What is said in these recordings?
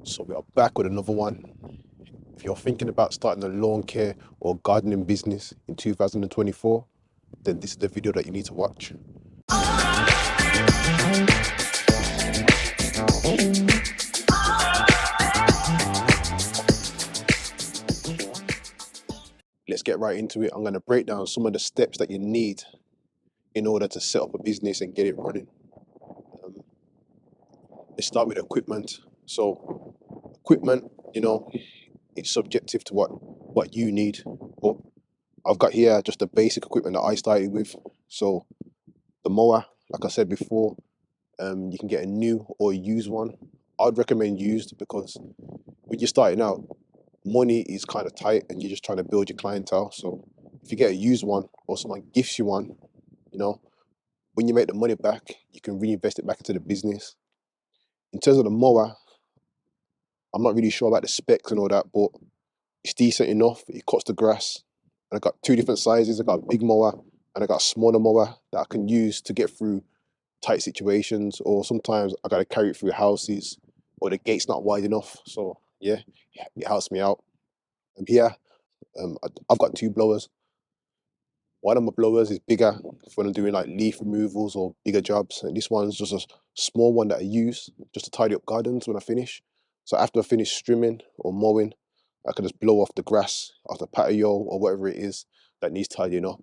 So we are back with another one. If you're thinking about starting a lawn care or gardening business in 2024, then this is the video that you need to watch. Let's get right into it. I'm going to break down some of the steps that you need in order to set up a business and get it running. Um, let's start with equipment. So equipment, it's subjective to what you need. But I've got here just the basic equipment that I started with. So the mower, like I said before, you can get a new or a used one. I'd recommend used because when you're starting out, money is kind of tight and you're just trying to build your clientele. So if you get a used one or someone gifts you one, you know, when you make the money back, you can reinvest it back into the business. In terms of the mower, I'm not really sure about the specs and all that, but it's decent enough. It cuts the grass. And I got two different sizes. I got a big mower and I got a smaller mower that I can use to get through tight situations, or sometimes I gotta carry it through houses or the gate's not wide enough. So yeah, it helps me out. Here, I've got two blowers. One of my blowers is bigger for when I'm doing like leaf removals or bigger jobs, and this one's just a small one that I use just to tidy up gardens when I finish. So after I finish trimming or mowing, I can just blow off the grass off the patio or whatever it is that needs tidying up,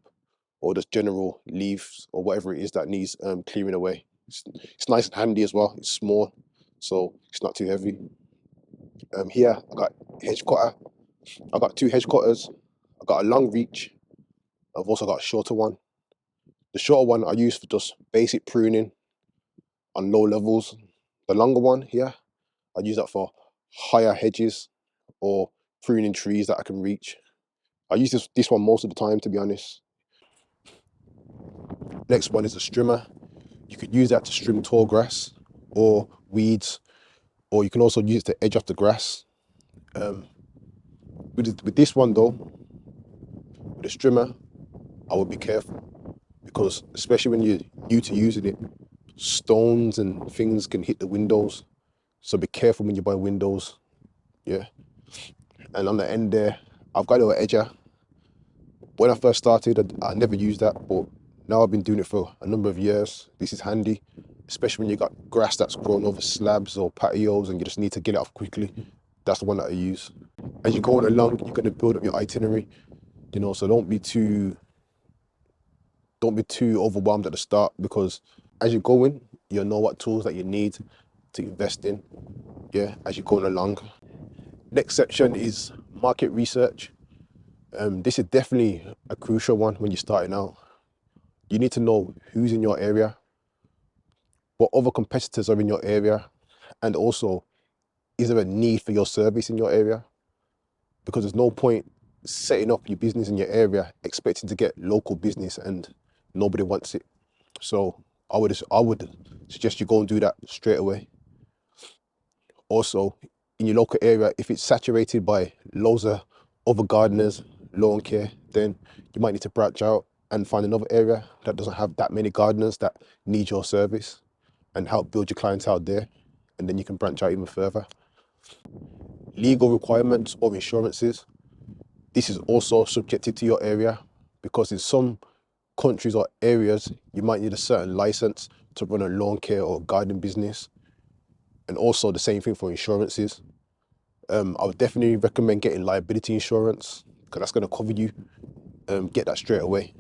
or just general leaves or whatever it is that needs clearing away. It's nice and handy as well. It's small, so it's not too heavy. Here I got hedge cutter. I got two hedge cutters. I got a long reach. I've also got a shorter one. The shorter one I use for just basic pruning on low levels. The longer one here, I use that for higher hedges or pruning trees that I can reach. I use this one most of the time, to be honest. Next one is a strimmer. You could use that to trim tall grass or weeds, or you can also use it to edge off the grass. With this one though, with a strimmer, I would be careful because especially when you're new to using it, stones and things can hit the windows. So be careful when you buy windows, yeah. And on the end there, I've got a little edger. When I first started, I never used that, but now I've been doing it for a number of years. This is handy, especially when you got grass that's grown over slabs or patios and you just need to get it off quickly. That's the one that I use. As you're going along, you're going to build up your itinerary, so don't be too overwhelmed at the start, because as you're going, you'll know what tools that you need to invest in, yeah, as you're going along. Next section is market research. This is definitely a crucial one when you're starting out. You need to know who's in your area, what other competitors are in your area, and also, is there a need for your service in your area? Because there's no point setting up your business in your area expecting to get local business and nobody wants it. So I would suggest you go and do that straight away. Also, in your local area, if it's saturated by loads of other gardeners, lawn care, then you might need to branch out and find another area that doesn't have that many gardeners that need your service and help build your clientele there. And then you can branch out even further. Legal requirements or insurances. This is also subjective to your area, because in some countries or areas, you might need a certain license to run a lawn care or garden business. And also the same thing for insurances. I would definitely recommend getting liability insurance, because that's going to cover you. Get that straight away,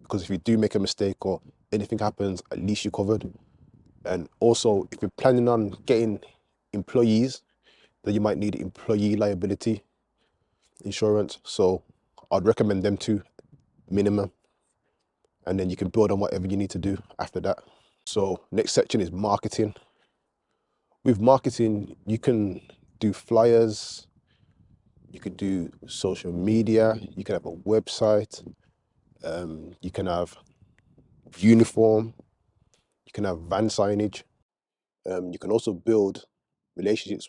because if you do make a mistake or anything happens, at least you're covered. And also, if you're planning on getting employees, then you might need employee liability insurance. So I'd recommend them too, minimum. And then you can build on whatever you need to do after that. So next section is marketing. With marketing, you can do flyers, you could do social media, you can have a website, you can have uniform, you can have van signage. You can also build relationships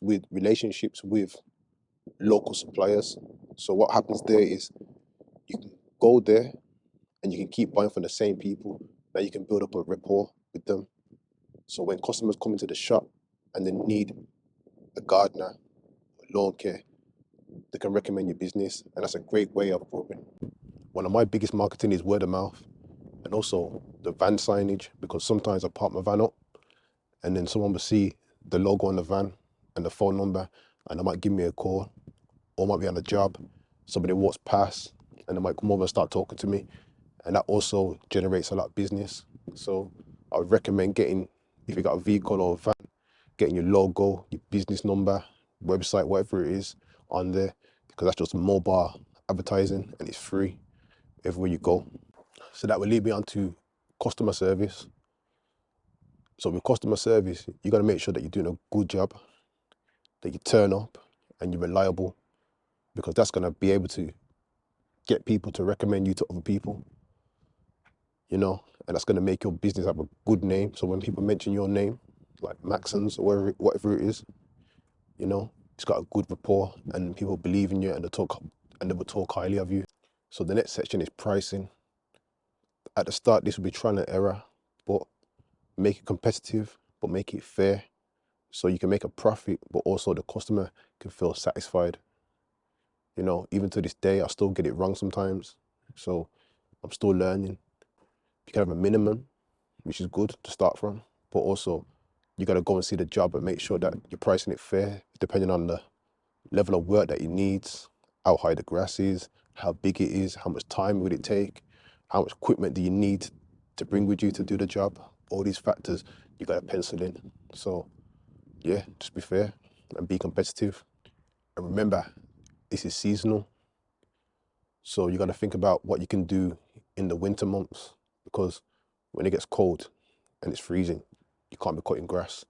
with local suppliers. So what happens there is you can go there and you can keep buying from the same people. Now you can build up a rapport with them. So when customers come into the shop and they need a gardener, lawn care, they can recommend your business, and that's a great way of growing. One of my biggest marketing is word of mouth, and also the van signage, because sometimes I park my van up and then someone will see the logo on the van and the phone number, and they might give me a call, or might be on a job. Somebody walks past and they might come over and start talking to me, and that also generates a lot of business. So I would recommend getting, if you got a vehicle or a van, getting your logo, your business number, website, whatever it is, on there, because that's just mobile advertising and it's free everywhere you go. So that will lead me on to customer service. So with customer service, you got to make sure that you're doing a good job, that you turn up and you're reliable, because that's going to be able to get people to recommend you to other people, and that's going to make your business have a good name. So when people mention your name, like Maxons or whatever it is, it's got a good rapport and people believe in you and they will talk highly of you. So the next section is pricing. At the start, this will be trial and error, but make it competitive, but make it fair, so you can make a profit, but also the customer can feel satisfied. Even to this day, I still get it wrong sometimes. So I'm still learning. You can have a minimum, which is good to start from, but also you got to go and see the job and make sure that you're pricing it fair, depending on the level of work that it needs, how high the grass is, how big it is, how much time would it take, how much equipment do you need to bring with you to do the job. All these factors you got to pencil in. So yeah, just be fair and be competitive. And remember, this is seasonal. So you got to think about what you can do in the winter months, because when it gets cold and it's freezing, you can't be cutting grass.